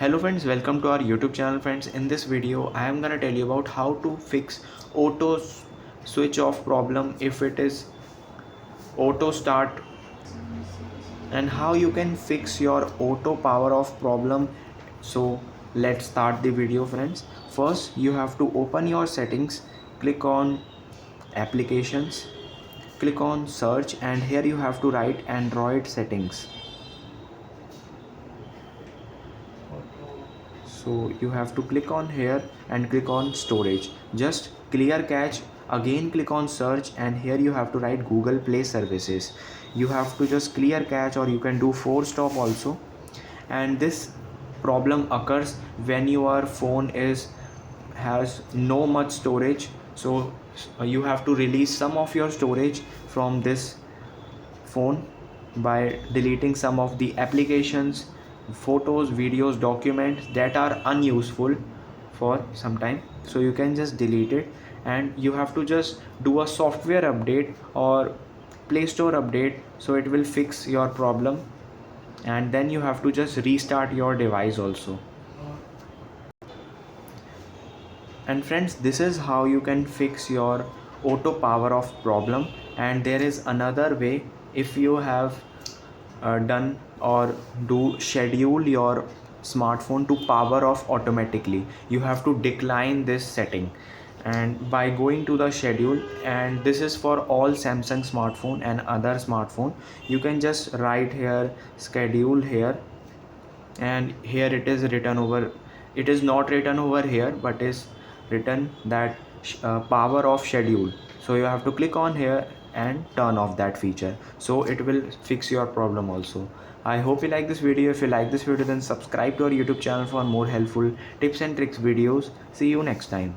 Hello friends, welcome to our YouTube channel friends. In this video I am gonna tell you about how to fix auto switch off problem if it is auto start, and how you can fix your auto power off problem. So let's start the video friends. First you have to open your settings, click on applications, click on search, and here you have to write Android settings. So you have to click on here and click on storage, just clear cache, again click on search, and here you have to write Google Play services. You have to just clear cache, or you can do force stop also. And this problem occurs when your phone has no much storage. So you have to release some of your storage from this phone by deleting some of the applications, photos, videos, documents that are unuseful for some time. So you can just delete it, and you have to just do a software update or Play Store update, so it will fix your problem. And then you have to just restart your device also. And friends, this is how you can fix your auto power off problem. And there is another way. If you have done or do schedule your smartphone to power off automatically, you have to decline this setting, and by going to the schedule, and this is for all Samsung smartphone and other smartphone, you can just write here schedule here, and here it is written over, it is not written over here but is written that power off schedule. So you have to click on here and turn off that feature, so it will fix your problem also. I hope you like this video. If you like this video, then subscribe to our YouTube channel for more helpful tips and tricks videos. See you next time.